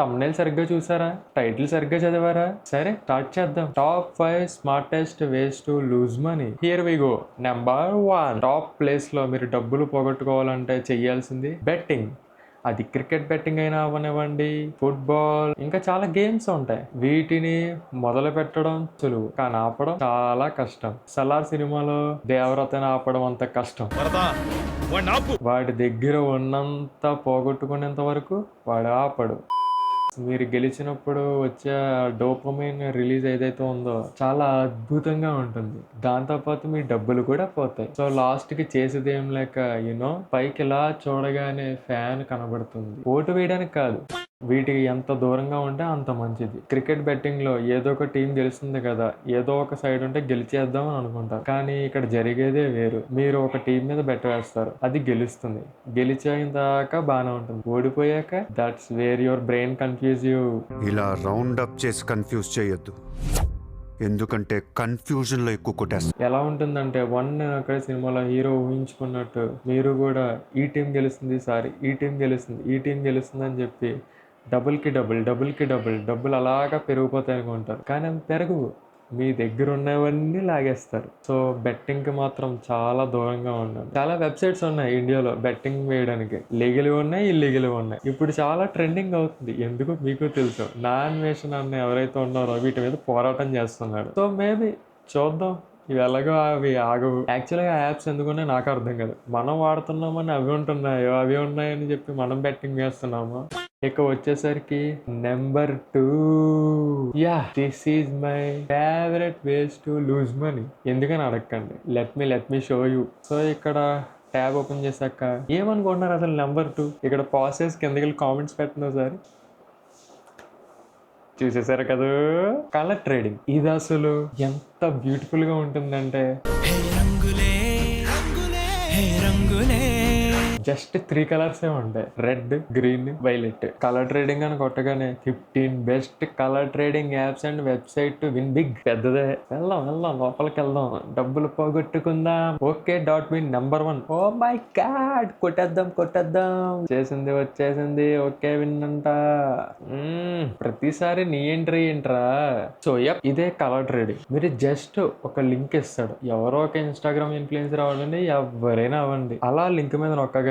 తమ్మునేల్ సరిగ్గా చూసారా? టైటిల్ సరిగ్గా చదివారా? సరే స్టార్ట్ చేద్దాం. Top 5 smartest ways to lose money. Here we go. Number 1, top place లో మీరు డబ్బులు పోగొట్టుకోవాలంటే చెయ్యాల్సింది బెట్టింగ్. అది క్రికెట్ బెట్టింగ్ అయినా అవనివ్వండి, ఫుట్బాల్, ఇంకా చాలా గేమ్స్ ఉంటాయి. వీటిని మొదలు పెట్టడం సులువు, కానీ ఆపడం చాలా కష్టం. సలార్ సినిమాలో దేవరతని ఆపడం అంత కష్టం. వాడి దగ్గర ఉన్నంత పోగొట్టుకునేంత వరకు వాడు ఆపడు. మీరు గెలిచినప్పుడు వచ్చే డోపమైన్ రిలీజ్ ఏదైతే ఉందో చాలా అద్భుతంగా ఉంటుంది. దాంతోపాటు మీ డబ్బులు కూడా పోతాయి. సో లాస్ట్ కి చేసేది ఏం లేక పైకి ఇలా చూడగానే ఫ్యాన్ కనబడుతుంది. ఓటు వేయడానికి కాదు, వీటికి ఎంత దూరంగా ఉంటే అంత మంచిది. క్రికెట్ బెట్టింగ్ లో ఏదో ఒక టీం గెలుస్తుంది కదా, ఏదో ఒక సైడ్ ఉంటే గెలిచేద్దాం అని అనుకుంటారు. కానీ ఇక్కడ జరిగేదే వేరు. మీరు ఒక టీం మీద బెట్ వేస్తారు, అది గెలుస్తుంది. గెలిచేయిన దాకా బాగానే ఉంటుంది. ఓడిపోయాక that's where your brain confuse you. ఇలా రౌండ్ అప్ చేసి కన్ఫ్యూజ్ చేయొద్దు, ఎందుకంటే కన్ఫ్యూజన్ లో ఎక్కువ కొట్టేస్తా. ఎలా ఉంటుందంటే అక్కడ సినిమాలో హీరో ఊహించుకున్నట్టు మీరు కూడా ఈ టీం గెలుస్తుంది, ఈ టీం గెలుస్తుంది, ఈ టీం గెలుస్తుంది అని చెప్పి డబుల్కి డబుల్ అలాగా పెరిగిపోతాయి అనుకుంటారు. కానీ అవి పెరగవు, మీ దగ్గర ఉన్నవన్నీ లాగేస్తారు. సో బెట్టింగ్కి మాత్రం చాలా దూరంగా ఉండాలి. చాలా వెబ్సైట్స్ ఉన్నాయి ఇండియాలో బెట్టింగ్ వేయడానికి. లీగల్ ఉన్నాయి, ఇల్లీగల్ ఉన్నాయి. ఇప్పుడు చాలా ట్రెండింగ్ అవుతుంది. ఎందుకు మీకు తెలుసు, నా అన్వేషణ అన్న ఎవరైతే ఉన్నారో వీటి మీద పోరాటం చేస్తున్నాడు. సో మేబీ చూద్దాం ఇవి ఎలాగో అవి ఆగవు. యాక్చువల్గా యాప్స్ ఎందుకున్నా నాకు అర్థం కాదు. మనం వాడుతున్నామని అవి ఉన్నాయని చెప్పి మనం బెట్టింగ్ వేస్తున్నాము. ఇక వచ్చేసరికి number 2, this is my favourite ways to lose money. ఎందుకని అడగండి, let me show you. So ఇక్కడ ట్యాబ్ ఓపెన్ చేశాక ఏమనుకుంటున్నారు అసలు నెంబర్ 2? ఇక్కడ పాసెస్ కిందకి వెళ్ళి కామెంట్స్ పెట్టినా సరే చూసేసారు కదా, కలర్ ట్రేడింగ్. ఇది అసలు ఎంత బ్యూటిఫుల్ గా ఉంటుందంటే జస్ట్ 3 కలర్సే ఉంటాయి, red, green, violet. Colour trading అని కొట్టగానే 15 best colour trading apps and website to win big. పెద్దదే. వెళ్దాం లోపలికి వెళ్దాం, డబ్బులు పోగొట్టుకుందాం. Okay .win number 1. Oh my God, కొట్టేద్దాం. చేసింది వచ్చేసింది. ఓకే విన్ అంట. ప్రతిసారి నీ ఎంట్రీ ఏంట్రా? సో ఇదే కలర్ ట్రేడింగ్. మీరు జస్ట్ ఒక లింక్ ఇస్తాడు, ఎవరో ఒక ఇన్స్టాగ్రామ్ ఇన్ఫ్లుయెన్సర్ అవ్వండి, ఎవరైనా అవ్వండి. అలా లింక్ మీద నొక్కగానే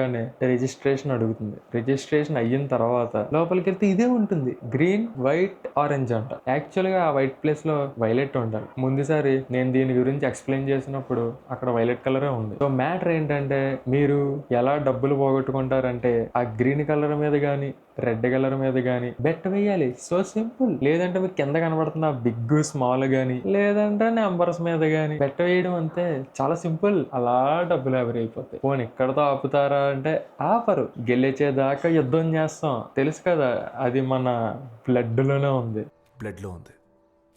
రిజిస్ట్రేషన్ అడుగుతుంది. రిజిస్ట్రేషన్ అయిన తర్వాత లోపలికి వెళ్తే ఇదే ఉంటుంది, గ్రీన్, వైట్, ఆరెంజ్ అంట. యాక్చువల్ గా ఆ వైట్ ప్లేస్ లో వైలెట్ ఉండాలి. ముందుసారి నేను దీని గురించి ఎక్స్ప్లెయిన్ చేసినప్పుడు అక్కడ వైలెట్ కలరే ఉంది. సో మ్యాటర్ ఏంటంటే మీరు ఎలా డబ్బులు పోగొట్టుకుంటారంటే ఆ గ్రీన్ కలర్ మీద గానీ రెడ్ కలర్ మీద గానీ బెట్ వేయాలి. So simple. లేదంటే మీకు కింద కనబడుతున్న బిగ్, స్మాల్ గానీ, లేదంటే నెంబర్స్ మీద గానీ బెట్ వేయడం అంతే. చాలా సింపుల్. అలా డబ్బులు ఎవరైపోతాయి. పోనీ ఇక్కడతో ఆపుతారా అంటే ఆపరు. గెలిచేదాకా యుద్ధం చేస్తాం. తెలుసు కదా, అది మన బ్లడ్ లోనే ఉంది.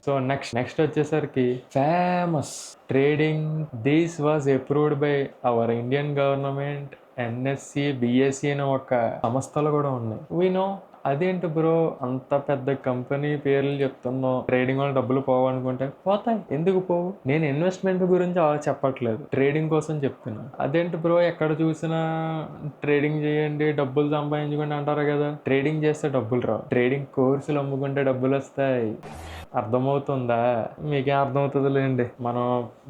సో నెక్స్ట్ వచ్చేసరికి famous trading. This was approved by our Indian government. NSE, BSE అనే ఒక సంస్థలు కూడా ఉన్నాయి. వినో అదేంటి బ్రో అంత పెద్ద కంపెనీ పేర్లు చెప్తున్నావు, ట్రేడింగ్ వల్ల డబ్బులు పోవనుకుంటే పోతాయి. ఎందుకు పోవు? నేను ఇన్వెస్ట్మెంట్ గురించి అలా చెప్పట్లేదు, ట్రేడింగ్ కోసం చెప్తున్నా. అదేంటి బ్రో ఎక్కడ చూసినా ట్రేడింగ్ చేయండి, డబ్బులు సంపాదించుకోండి అంటారు కదా. ట్రేడింగ్ చేస్తే డబ్బులు రావు, ట్రేడింగ్ కోర్సులు అమ్ముకుంటే డబ్బులు వస్తాయి. అర్థమవుతుందా? మీకే అర్థమవుతుంది లేండి.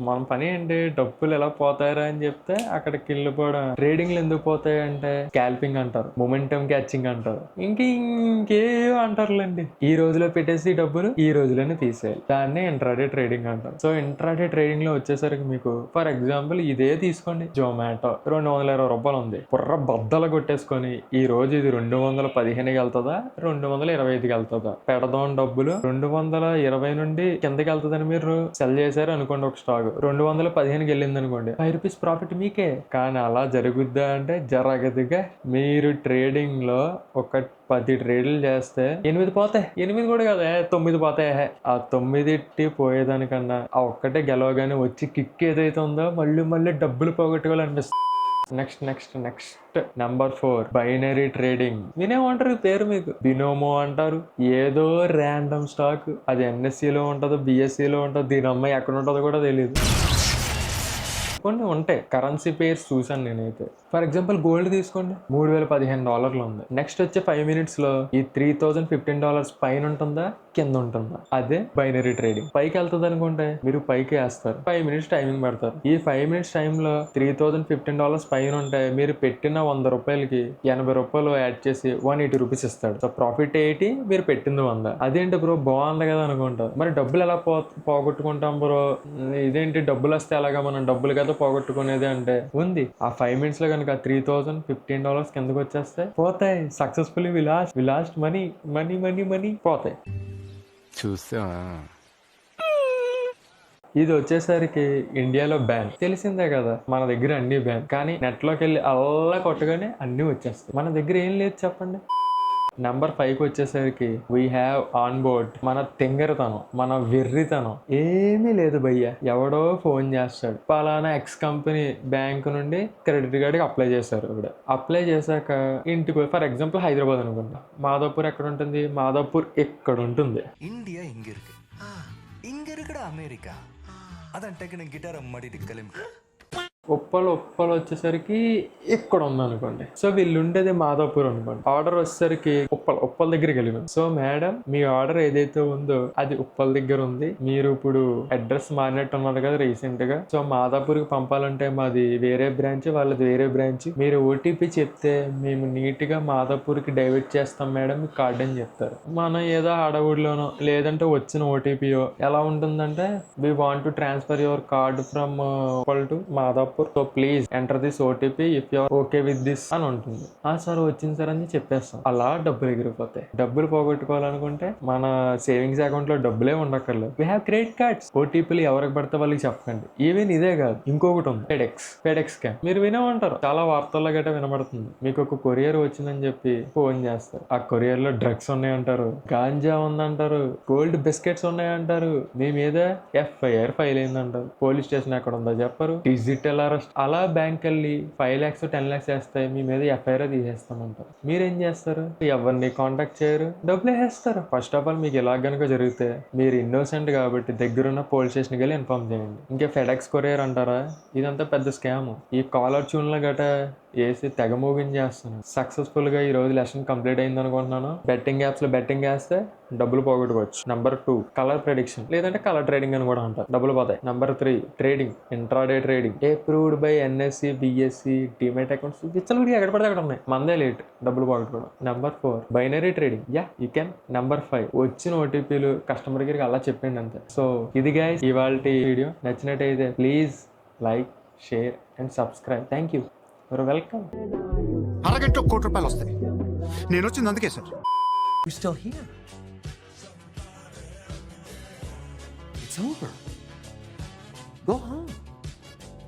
మన పని ఏంటి, డబ్బులు ఎలా పోతాయరా అని చెప్తే అక్కడికి వెళ్ళిపోవడం. ట్రేడింగ్లు ఎందుకు పోతాయంటే స్కాల్పింగ్ అంటారు, మొమెంటమ్ క్యాచింగ్ అంటారు, ఇంకేం అంటారులేండి. ఈ రోజులో పెట్టేసి డబ్బులు ఈ రోజులోనే తీసేయాలి. దాన్నే ఇంట్రాడే ట్రేడింగ్ అంటారు. సో ఇంట్రాడే ట్రేడింగ్ లో వచ్చేసరికి మీకు ఫర్ ఎగ్జాంపుల్ ఇదే తీసుకోండి, జొమాటో 220 రూపాయలు ఉంది. బుర్ర బద్దలు కొట్టేసుకొని ఈ రోజు ఇది 215కి వెళ్తుందా, 225కి వెళ్తుందా, పెడదాం డబ్బులు. 220 నుండి కిందకి వెళ్తుందని మీరు సెల్ చేశారు అనుకోండి, ఒక స్టాక్ 215కి వెళ్ళింది అనుకోండి, ₹5 ప్రాఫిట్ మీకే. కానీ అలా జరుగుద్దా అంటే జరగదుగా. మీరు ట్రేడింగ్ లో ఒక 10 ట్రేడ్లు చేస్తే 8 పోతాయి. 8 కూడా కదా, 9 పోతాయి. ఆ 9 పోయేదానికన్నా ఆ ఒక్కటే గెలవగానే వచ్చి కిక్ ఏదైతే ఉందో మళ్ళీ డబ్బులు పోగొట్టుకోవాలనిపిస్తుంది. Next number 4, binary trading. వినేమంటారు పేరు, మీకు బినోమో అంటారు. ఏదో ర్యాండమ్ స్టాక్, అది NSE లో ఉంటుందో BSE లో ఉంటుందో, దీని అమ్మాయి ఎక్కడ ఉంటుందో కూడా తెలియదు. కొన్ని ఉంటాయి కరెన్సీ పేర్స్ చూసాను నేనైతే. ఫర్ ఎగ్జాంపుల్ గోల్డ్ తీసుకోండి, $3015 ఉంది. నెక్స్ట్ వచ్చే 5 minutes లో ఈ $3015 పైన ఉంటుందా కింద ఉంటుందా, అదే బైనరీ ట్రేడింగ్. పైకి వెళ్తుంది అనుకుంటే మీరు పైకి వేస్తారు, 5 minutes టైమింగ్ పెడతారు. ఈ 5 minutes టైంలో $3015 పైన ఉంటే మీరు పెట్టిన ₹100కి ₹80 యాడ్ చేసి ₹180 ఇస్తాడు. సో ప్రాఫిట్ 80, మీరు పెట్టింది 100. అదేంటి బ్రో బాగుంది కదా అనుకుంటారు. మరి డబ్బులు ఎలా పోగొట్టుకుంటాం బ్రో, ఇదేంటి డబ్బులు వస్తే ఎలాగా, మనం డబ్బులు కదా పోగొట్టుకునేది అంటే ఉంది. ఆ 5 minutes లో కనుక $3015 కిందకు వచ్చేస్తే పోతాయి. Successfully we lost money money money money పోతాయి. చూసావా? ఇది వచ్చేసరికి ఇండియాలో బ్యాన్, తెలిసిందే కదా. మన దగ్గర అన్ని బ్యాన్, కానీ నెట్లోకి వెళ్ళి అల్లా కొట్టగానే అన్నీ వచ్చేస్తాయి. మన దగ్గర ఏం లేదు చెప్పండి. నెంబర్ 5కి వచ్చేసరికి వీ హ్యావ్ ఆన్ బోర్డ్ మన తింగరతనం, మన వెర్రితనం ఏమీ లేదు భయ్య. ఎవడో ఫోన్ చేస్తాడు, పలానా ఎక్స్ కంపెనీ బ్యాంక్ నుండి క్రెడిట్ కార్డ్కి అప్లై చేశారు. ఇప్పుడు అప్లై చేశాక ఇంటికి, ఫర్ ఎగ్జాంపుల్ హైదరాబాద్ అనుకుంటా, మాధవపూర్ ఎక్కడ ఉంటుంది, మాధవపూర్ ఇక్కడ ఉంటుంది. இந்தியா இங்க இருக்கு, இங்க இருக்குடா அமெரிக்கா. அதான் டக்குனு கிட்டார் மாட்டிட்டு கிளம்பி ఉప్పలు వచ్చేసరికి ఇక్కడ ఉందనుకోండి. సో వీళ్ళు ఉండేది మాధవపూర్ అనుకోండి. ఆర్డర్ వచ్చేసరికి ఉప్పల్ దగ్గరికి వెళ్ళినాం. సో మేడం మీ ఆర్డర్ ఏదైతే ఉందో అది ఉప్పల్ దగ్గర ఉంది, మీరు ఇప్పుడు అడ్రస్ మారినట్టు ఉన్నారు కదా రీసెంట్ గా. సో మాధవపూర్కి పంపాలంటే మాది వేరే బ్రాంచ్, వాళ్ళది వేరే బ్రాంచ్. మీరు ఓటీపీ చెప్తే మేము నీట్ గా మాధవపూర్కి డైవర్ట్ చేస్తాం మేడం, మీ కార్డ్ అని చెప్తారు. మనం ఏదో హడావుడిలోనో లేదంటే వచ్చిన ఓటీపీయో ఎలా ఉంటుందంటే, we want to transfer your card from Uppal to Madhavpur, so please enter this OTP if you are okay with this అని ఉంటుంది. సార్ వచ్చింది సార్ అని చెప్పేస్తాం. అలా డబ్బులు ఎగిరిపోతాయి. డబ్బులు పోగొట్టుకోవాలనుకుంటే మన సేవింగ్స్ అకౌంట్ లో డబ్బులే ఉండక్కర్లేదు. We have credit cards. ఓటీపీలు ఎవరికి పడితే వాళ్ళకి చెప్పండి. ఈవెన్ ఇదే కాదు, ఇంకొకటి ఉంది, ఫెడెక్స్ స్కామ్. మీరు వినే ఉంటారు, చాలా వార్తల్లో గట్రా వినబడుతుంది. మీకు ఒక కొరియర్ వచ్చిందని చెప్పి ఫోన్ చేస్తారు. ఆ కొరియర్ లో డ్రగ్స్ ఉన్నాయంటారు, గాంజా ఉందంటారు, గోల్డ్ బిస్కెట్స్ ఉన్నాయంటారు, మీ మీద FIR ఫైల్ అయిందంటారు. పోలీస్ స్టేషన్ ఎక్కడ ఉందో చెప్పరు, డిజిటల్ అరెస్ట్. అలా బ్యాంక్ వెళ్ళి 5 lakhs 10 lakhs వేస్తే మీ మీద FIR తీసేస్తామంటారు. మీరేం చేస్తారు, ఎవరిని కాంటాక్ట్ చేయరు, డబ్బులు వేస్తారు. ఫస్ట్ ఆఫ్ ఆల్ మీకు ఇలా కనుక జరిగితే మీరు ఇన్నోసెంట్ కాబట్టి దగ్గరున్న పోలీస్ స్టేషన్కి వెళ్ళి ఇన్ఫార్మ్ చేయండి. ఇంకా ఫెడెక్స్ కొరియర్ అంటారా, ఇదంతా పెద్ద స్కామ్. ఈ కాలర్ ట్యూన్ల గట వేసి తెగ మూవింగ్ చేస్తున్నాను. సక్సెస్ఫుల్ గా ఈ రోజు లెసన్ కంప్లీట్ అయింది అనుకుంటున్నాను. బెట్టింగ్ యాప్స్ లో బెట్టింగ్ వేస్తే డబ్బులు పోగొట్టుకోవచ్చు. నెంబర్ 2 కలర్ ప్రెడిక్షన్, లేదంటే కలర్ ట్రేడింగ్ అని కూడా అంటారు, డబ్బులు పోతాయి. Number 3 trading, intraday trading, approved by NSE BSE demat accounts. విచ్చలవిడిగా ఎక్కడ పడితే అక్కడ ఉన్నాయి, మందే లేట్ డబ్బులు పోగొట్టుకోవడం. Number 4 binary trading, you can. Number 5 వచ్చిన ఓటీపీలు కస్టమర్ కేర్కి అలా చెప్పండి అంతే. సో ఇది గైస్ ఇవాల్టి వీడియో. నచ్చినట్టయితే please like, share and subscribe. Thank you, you're welcome. అరగంటలో ₹1,00,00,000 వస్తాయి. నేను వచ్చింది అందుకే sir. You're still here. It's over. Go home.